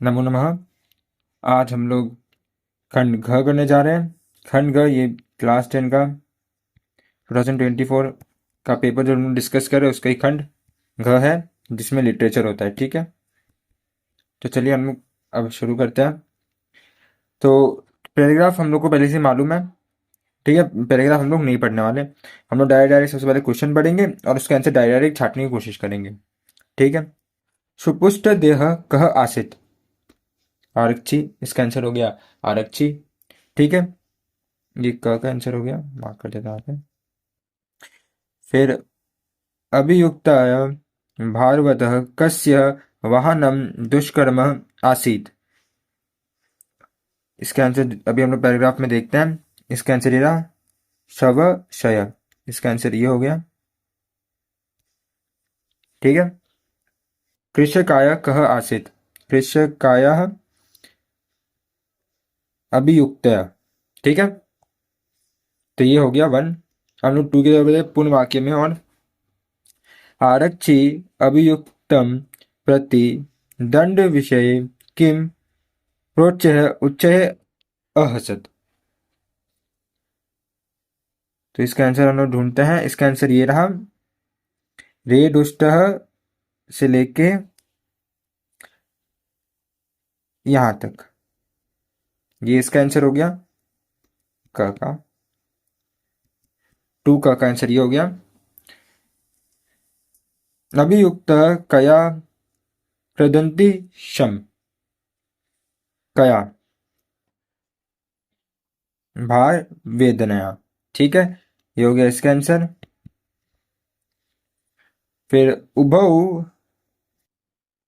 नमो नमः। आज हम लोग खंड घ करने जा रहे हैं। खंड घ ये क्लास 10 का 2024 का पेपर जो हम डिस्कस कर रहे हैं उसका ही खंड घ है, जिसमें लिटरेचर होता है। ठीक है, तो चलिए हम लोग अब शुरू करते हैं। तो पैराग्राफ हम लोग को पहले से मालूम है। ठीक है, पैराग्राफ हम लोग नहीं पढ़ने वाले। हम लोग डायरेक्ट सबसे पहले क्वेश्चन पढ़ेंगे और उसका आंसर डायरेक्ट छाटने की कोशिश करेंगे। ठीक है। सुपुष्ट देह कह आसित। आरक्षी, इसका आंसर हो गया आरक्षी। ठीक है, ये क का आंसर हो गया, मार्क कर देता है। फिर अभियुक्ताय भारवतः कस्य वाहनम दुष्कर्म आसीत्। इसका आंसर अभी हम लोग पैराग्राफ में देखते हैं। इसका आंसर ये रहा शवशय। इसका आंसर ये हो गया। ठीक है। कृषकाय कह आसीत्। कृषकाय अभियुक्तया। ठीक है, तो ये हो गया वन। हम लोग टू के बदले पूर्ण वाक्य में और आरक्षी अभियुक्तम प्रति दंड विषये किम प्रोच्चय उच्चय अहसत। तो इसका आंसर हम लोग ढूंढते हैं। इसका आंसर ये रहा रे दुष्ट से लेके यहां तक। ये इसका आंसर हो गया क का। टू का आंसर ये हो गया। अभियुक्त कया प्रदंति शम। कया भार वेदनया। ठीक है, ये हो गया इसका आंसर। फिर उभौ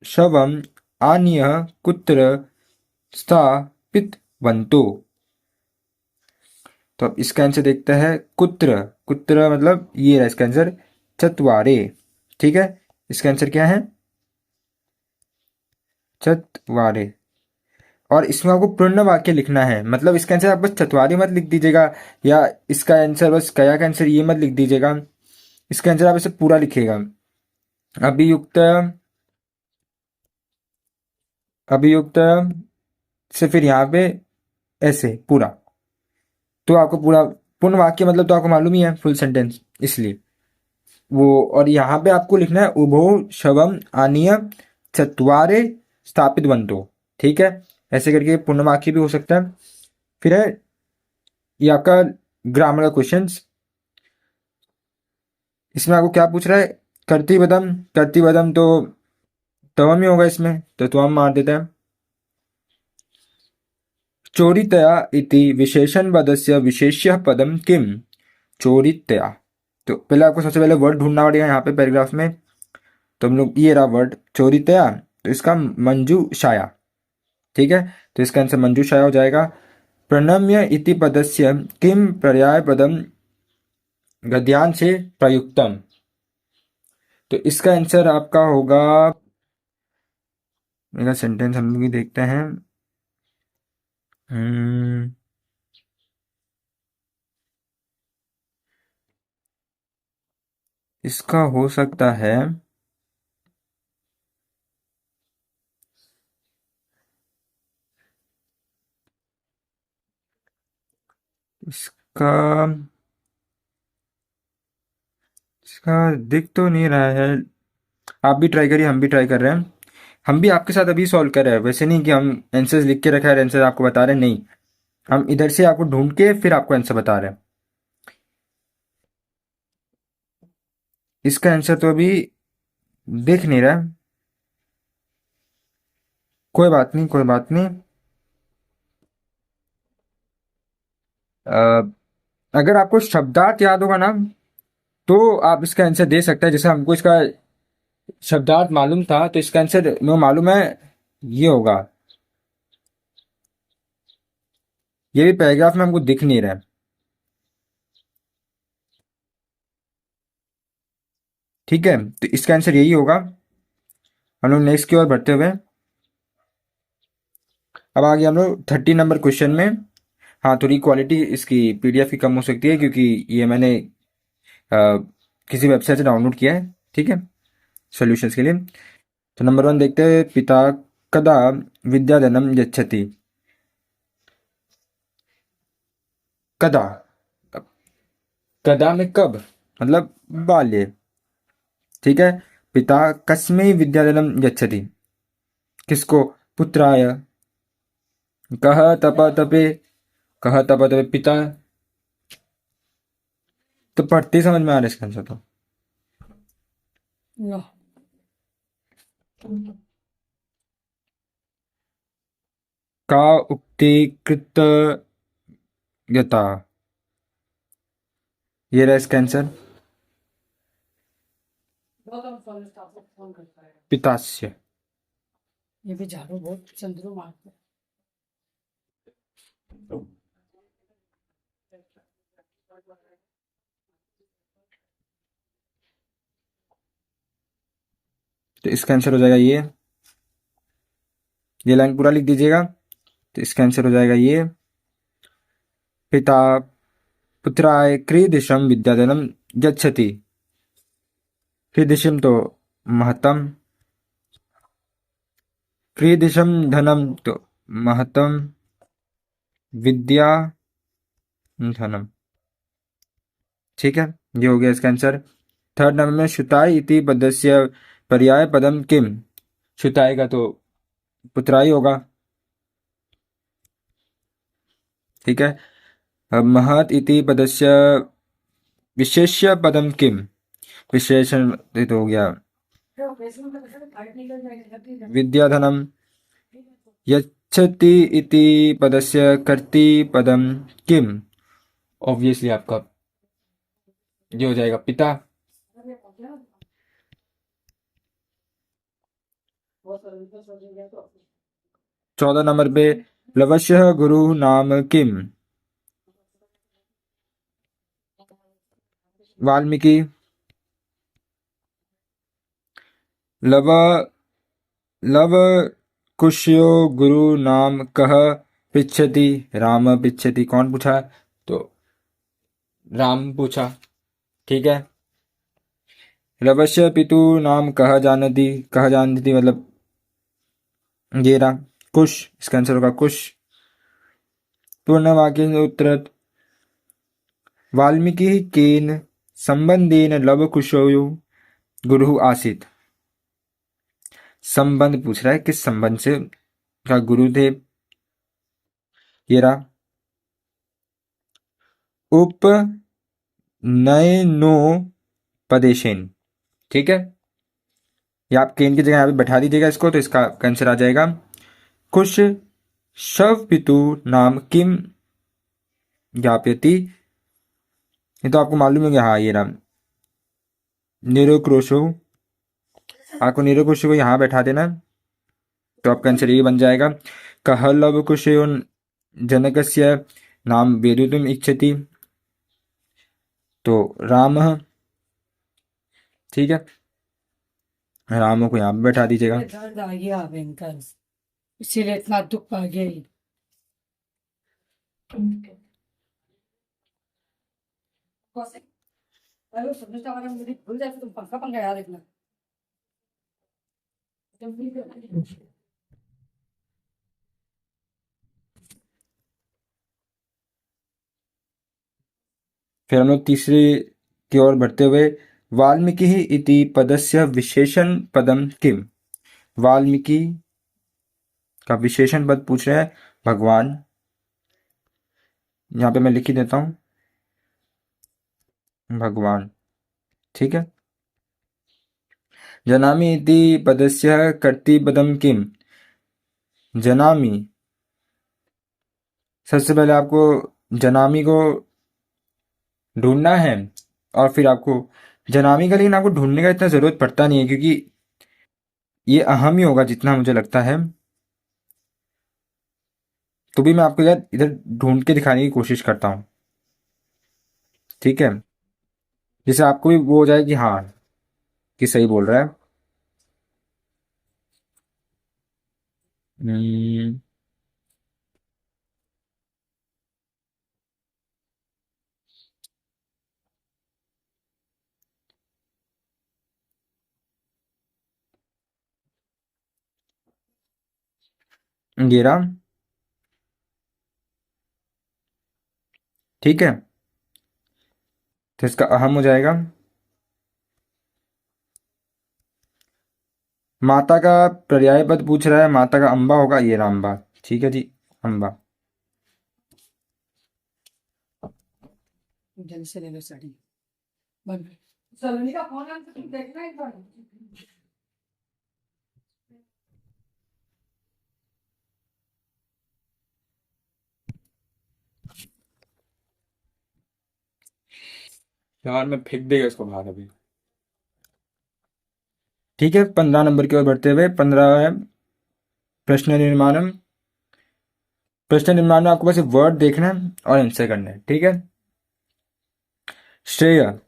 शवम आनीय कुत्र स्थापितवन्तो। तो अब इसका आंसर देखते हैं। कुत्र, कुत्र मतलब ये रहा इसका आंसर चत्वारे। ठीक है, इसका आंसर क्या है चत्वारे। और इसमें आपको पूर्ण वाक्य लिखना है, मतलब इसका आंसर आप बस चतवारे मत लिख दीजिएगा, या इसका आंसर बस कया का आंसर ये मत लिख दीजिएगा। इसका आंसर आप इसे पूरा लिखिएगा। अभियुक्त, अभियुक्त से फिर यहाँ पे ऐसे पूरा। तो आपको पूरा पूर्ण वाक्य मतलब तो आपको मालूम ही है, फुल सेंटेंस, इसलिए वो। और यहाँ पे आपको लिखना है उभो शवम आनीय चत्वारे स्थापित बंतो। ठीक है, ऐसे करके पूर्ण वाक्य भी हो सकता है। फिर है ये आपका ग्रामर का क्वेश्चन। इसमें आपको क्या पूछ रहा है, कर्तृपदम। कर्तृपदम तो तवम ही होगा इसमें, तो तवम मार देते हैं। चोरितया इति विशेषण पदस्य विशेष्य पदम किम। चोरितया, तो पहले आपको सबसे पहले वर्ड ढूंढना पड़ेगा यहाँ पे पैराग्राफ में। तो हम लोग ये रहा वर्ड चोरितया, तो इसका मंजूषाया। ठीक है, तो इसका आंसर मंजूषाया हो जाएगा। प्रणम्य इति पदस्य किम पर्याय पदम गद्यांश से प्रयुक्तम। तो इसका आंसर आपका होगा, मेरा सेंटेंस हम लोग ही देखते हैं। इसका हो सकता है इसका इसका दिख तो नहीं रहा है। आप भी ट्राई करिए, हम भी ट्राई कर रहे हैं। हम भी आपके साथ अभी सॉल्व कर रहे हैं, वैसे नहीं कि हम आंसर्स लिख के रखा है आंसर आपको बता रहे हैं, नहीं। हम इधर से आपको ढूंढ के फिर आपको आंसर बता रहे हैं। इसका आंसर तो अभी दिख नहीं रहा है। कोई बात नहीं, कोई बात नहीं। अ, अगर आपको शब्दार्थ याद होगा ना, तो आप इसका आंसर दे सकते हैं। जैसे हमको इसका शब्दार्थ मालूम था, तो इसका आंसर मेरे मालूम है ये होगा। ये भी पैराग्राफ में हमको दिख नहीं रहा है। ठीक है, तो इसका आंसर यही होगा। हम लोग नेक्स्ट की ओर बढ़ते हुए अब आगे हम लोग 30 नंबर क्वेश्चन में। हाँ, थोड़ी क्वालिटी इसकी पीडीएफ की कम हो सकती है, क्योंकि ये मैंने किसी वेबसाइट से डाउनलोड किया है। ठीक है, सॉल्यूशंस के लिए। तो नंबर वन देखते हैं। पिता कदा विद्याधनं यच्छति। कदा, कदा में कब, मतलब बाल्ये। ठीक है। पिता कस्मै विद्याधनं यच्छति, किसको, पुत्राय। कः तपतपे, कः तपतपे पिता, तो पढ़ते ही समझ में आ रहा है इसका आंसर तो। नो का उक्ति कृतज्ञता, ये रहा इसका आंसर, फोन करता है। पितास्य। ये भी झाड़ू बहुत चंद्रू मारता है। तो इसका आंसर हो जाएगा ये लाइन पूरा लिख दीजिएगा। तो इसका आंसर हो जाएगा ये, पिता पुत्राय क्रीदिशं विद्याधनं यच्छति। क्रीदिशं तो महतम, क्रीदिशं धनम तो महतम, विद्या धनम। ठीक है, ये हो गया इसका आंसर। थर्ड नंबर में श्रुताय इति पदस्य पर्याय पदम किम। श्रुताय का तो पुत्राई होगा। ठीक है। अब महत् इति पदस्य विशेष्य पदम किम। विशेषण ये तो हो गया विद्याधनम। यच्छति इति पदस्य कर्ति पदम किम। ऑब्वियसली आपका ये हो जाएगा पिता। 14 नंबर पे लवश्य गुरु नाम किम। वाल्मीकि। लव लव कुश्यो गुरु नाम कह पृच्छति। राम पृच्छति, कौन पूछा, तो राम पूछा। ठीक है। लवस्य पितु नाम कह जानती, कह जानती मतलब ये रहा कुश, इसका आंसर होगा कुश। पूर्ण वाक्य उत्तर, वाल्मीकि केन संबंधेन लव कुशो गुरु आसीत। संबंध पूछ रहा है, किस संबंध से का गुरु थे। ये रहा उपनयनोपदेशेन। ठीक है। या आप केन की जगह यहाँ पे बैठा दीजिएगा इसको, तो इसका आंसर आ जाएगा कुश शव पितु नाम किम ज्ञापयति। ये तो आपको मालूम है कि हाँ ये नाम निरक्रोशो। आपको निरक्रोशो को यहाँ बैठा देना, तो आपका आंसर ये बन जाएगा कह लव कुशयो जनकस्य नाम वेदितुम इच्छति, तो राम। ठीक है, राम को यहाँ पे बैठा दीजिएगा। दर्द आ गया भयंकर, इसीलिए इतना दुख आ गया ही। अरे समझता वाला मुझे भूल जाए तो तुम पंखा पंखा याद रखना। फिर हम लोग तीसरे की ओर बढ़ते हुए, वाल्मीकि इति पदस्य विशेषण पदम किम। वाल्मीकि का विशेषण पद पूछ रहे हैं भगवान। यहाँ पे मैं लिख ही देता हूँ भगवान। ठीक है। जनामि इति पदस्य कर्तृपदम किम। जनामि, सबसे पहले आपको जनामि को ढूंढना है, और फिर आपको जनामि का, लेकिन आपको ढूंढने का इतना जरूरत पड़ता नहीं है, क्योंकि ये अहम ही होगा जितना मुझे लगता है। तो भी मैं आपको यार इधर ढूंढ के दिखाने की कोशिश करता हूँ। ठीक है, जिससे आपको भी वो हो जाए कि हाँ कि सही बोल रहा है। हम्म, ये रहा। ठीक है, तो इसका अहम हो जाएगा। माता का पर्याय पद पूछ रहा है, माता का अम्बा होगा, ये रहा अम्बा। ठीक है जी, अम्बा। जल्दी से ले लो साड़ी। बंद। सलोनी का फोन है, तुम देखना एक बार। यार मैं फेंक देगा इसको बाहर अभी। ठीक है, 15 नंबर की ओर बढ़ते हुए, 15 है प्रश्न निर्माणम। प्रश्न निर्माण में आपको बस वर्ड देखना है और आंसर करना है। ठीक है, श्रेय।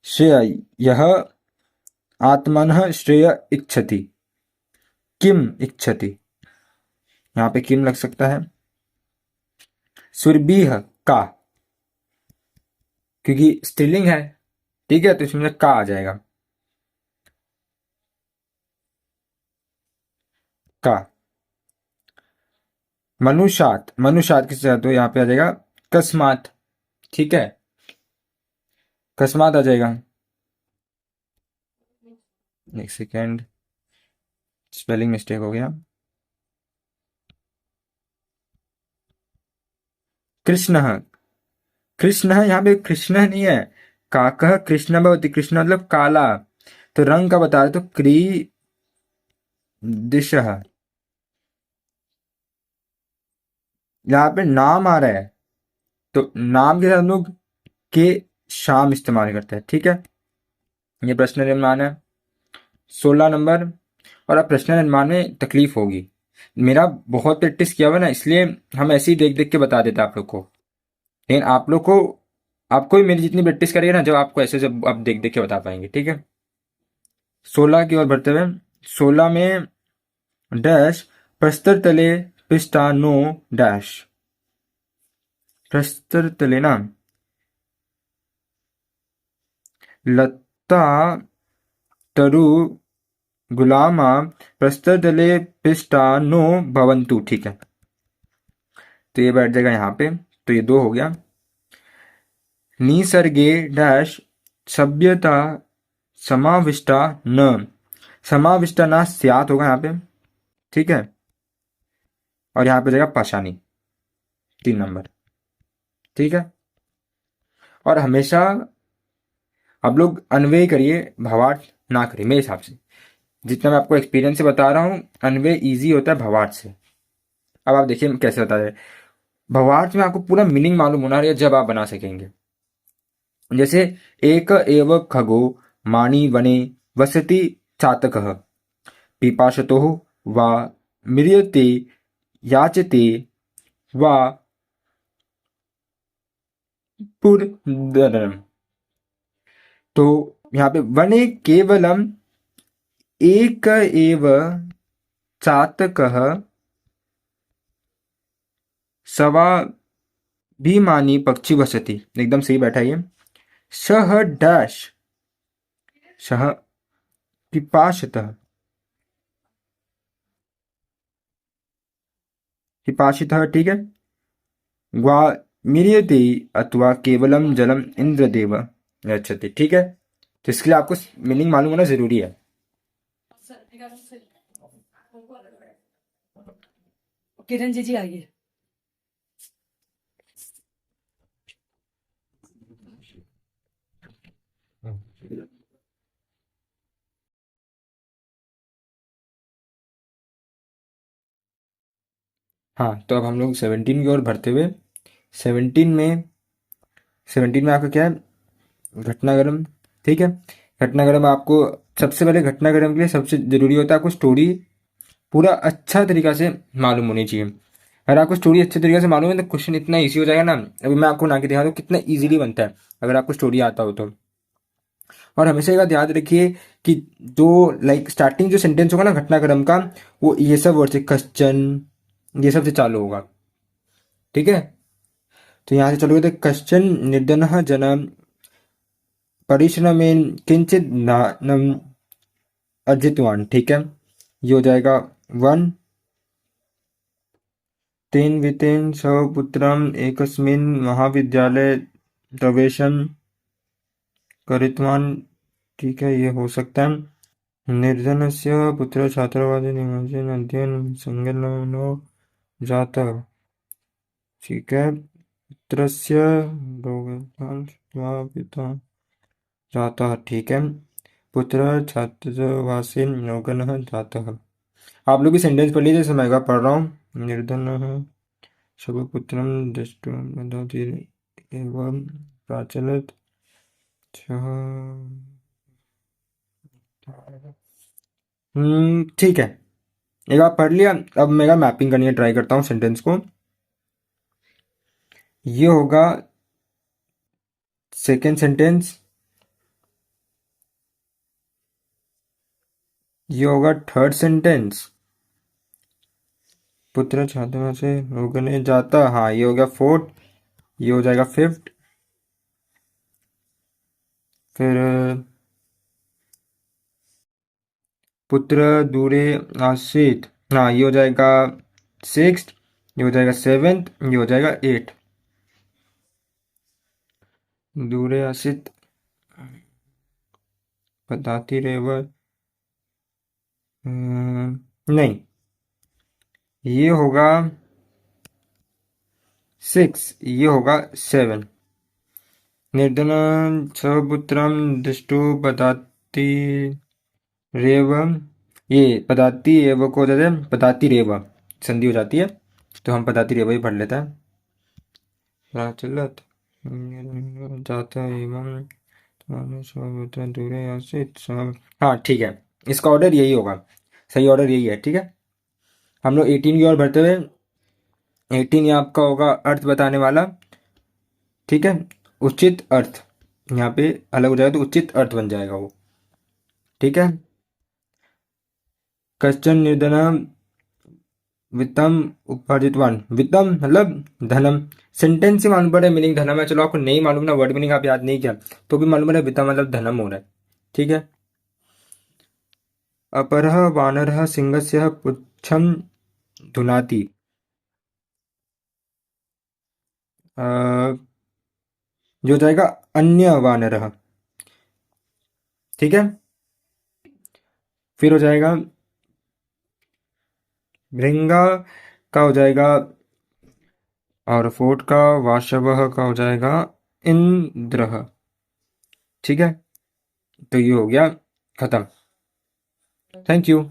श्रेय, यह आत्मनः श्रेय इच्छति। किम इच्छति, यहाँ पे किम लग सकता है। सुरभीह, का, क्योंकि स्त्रीलिंग है। ठीक है, तो इसमें का आ जाएगा, का। मनुष्यात, मनुष्यात किससे आता है? तो यहाँ पे आ जाएगा कस्मात। ठीक है, कस्मात आ जाएगा। एक सेकेंड, स्पेलिंग मिस्टेक हो गया। कृष्ण, कृष्ण यहाँ पे कृष्ण नहीं है। काकः कृष्ण भवति, कृष्ण मतलब काला। तो रंग का बता रहे, तो क्री दिशः, यहाँ पे नाम आ रहा है, तो नाम के साथ हम लोग के शाम इस्तेमाल करते हैं। ठीक है, ये प्रश्न निर्माण है 16 नंबर। और अब प्रश्न निर्माण में तकलीफ होगी, मेरा बहुत प्रैक्टिस किया हुआ ना, इसलिए हम ऐसे ही देख देख के बता देते आप लोग को। लेकिन आप लोग को, आपको भी मेरी जितनी प्रैक्टिस करेगा ना, जब आपको ऐसे जब आप देख देख के बता पाएंगे। ठीक है, 16 की ओर बढ़ते हुए, 16 में डैश प्रस्तर तले पिष्टानो डैश। प्रस्तर तले ना, लता तरु गुलामा प्रस्तर तले पिष्टानो भवन्तु। ठीक है, तो ये बैठ जाएगा यहाँ पे, तो ये 2 हो गया। निसर्गे डैश सभ्यता समाविष्टा न, समाविष्टा ना स्यात होगा यहाँ पे। ठीक है, और यहाँ पे जाएगा पाषाणी, 3 नंबर। ठीक है, और हमेशा आप लोग अन्वय करिए, भावार्थ ना करिए। मेरे हिसाब से जितना मैं आपको एक्सपीरियंस से बता रहा हूँ, अन्वय इजी होता है भावार्थ से। अब आप देखिए कैसे बता रहे, भावार्थ में आपको पूरा मीनिंग मालूम होना है जब आप बना सकेंगे। जैसे एक एव खगो माणी वने वसति चातकः पिपाशतोः वा म्रियते याचते वा पुरंदरम। तो यहाँ पे वने केवलम एक एव चातकः स्वाभिमानी पक्षी वसति। एकदम सही बैठा ये। सह डैश, सह पिपाशतः, पिपाशितः। ठीक है, ग्वा मिरियते अथवा केवलम जलम इंद्रदेव गच्छति। ठीक है, तो इसके लिए आपको मीनिंग मालूम होना जरूरी है। किरण जी आइए। हाँ, तो अब हम लोग 17 की ओर बढ़ते हुए, 17 में, 17 में आपका क्या है, घटनाक्रम। ठीक है, घटनाक्रम आपको सबसे पहले, घटनाक्रम के लिए सबसे जरूरी होता है आपको स्टोरी पूरा अच्छा तरीका से मालूम होनी चाहिए। अगर आपको स्टोरी अच्छे तरीके से मालूम है तो क्वेश्चन इतना इजी हो जाएगा ना। अभी मैं आपको ना के दिखा दूँ कितना इजीली बनता है अगर आपको स्टोरी आता हो तो। और हमेशा का ध्यान रखिए कि जो लाइक स्टार्टिंग जो सेंटेंस होगा ना घटनाक्रम का, वो ये सब वर्ड से क्वेश्चन ये सब से चालू होगा। ठीक है, तो यहाँ से चलोगे तो क्वेश्चन निर्धन जन परिश्रमेन किंचित नानम अर्जितवान। ठीक है, ये हो जाएगा 1। तेन वितेन स्वपुत्रम एकस्मिन् महाविद्यालय प्रवेशम करितवान्। ठीक है, ये हो सकता है। निर्धनस्य पुत्र छात्रावासे निवासेन अध्ययन संलग्नो जातः। ठीक है, पुत्रस्य रोगस्थान वा पिता जातः। ठीक है, पुत्र छात्रावासे नौगनः जातः। आप लोग भी सेंटेंस पढ़ लीजिए, समय का पढ़ रहा हूँ। निर्धनः स्वपुत्रं दृष्ट्वा ददाति एवं प्राचलत् सः। ठीक है, एक बार पढ़ लिया। अब मेरा मैपिंग करने की ट्राई करता हूँ सेंटेंस को। ये होगा सेकेंड सेंटेंस, ये होगा थर्ड सेंटेंस। पुत्र छात्रा से रोकने जाता, हाँ ये हो गया फोर्थ। ये हो जाएगा फिफ्थ। फिर पुत्र दूरे आश्रित, हाँ ये हो जाएगा सिक्स्थ। ये हो जाएगा सेवेंथ। ये हो जाएगा एट। दूरे आश्रित बताती रहे वह, नहीं, ये होगा सिक्स। ये होगा सेवन। निर्धन स्वपुत्रम दृष्टो पदाति रेव, ये पदाति एव को हो जाता है पदाति रेव, संधि हो जाती है, तो हम पदाति रेव ही पढ़ लेते हैं। प्राचलत जाता एवं स्वपुत्र दूरे आश्रित सब, हाँ ठीक है, इसका ऑर्डर यही होगा, सही ऑर्डर यही है। ठीक है, हम लोग 18 की ओर बढ़ते हुए, 18 ये आपका होगा अर्थ बताने वाला। ठीक है, उचित अर्थ, यहाँ पे अलग हो जाएगा तो उचित अर्थ बन जाएगा वो। ठीक है, कश्चन निर्धन वित्तम उपार्जितवान, वित्तम मतलब धनम। सेंटेंस से मालूम पड़ा है मीनिंग धनम है, चलो आपको नहीं मालूम ना, वर्ड मीनिंग आप याद नहीं किया तो भी मालूम है वित्तम मतलब धनम हो रहा है। ठीक है, अपरः वानरः सिंहस्य पुच्छं धुनाति, जो जाएगा अन्य वानरः। ठीक है, फिर हो जाएगा भृंगा का हो जाएगा, और फोर्ट का वाशवह का हो जाएगा इंद्र। ठीक है, तो ये हो गया खत्म। Thank you.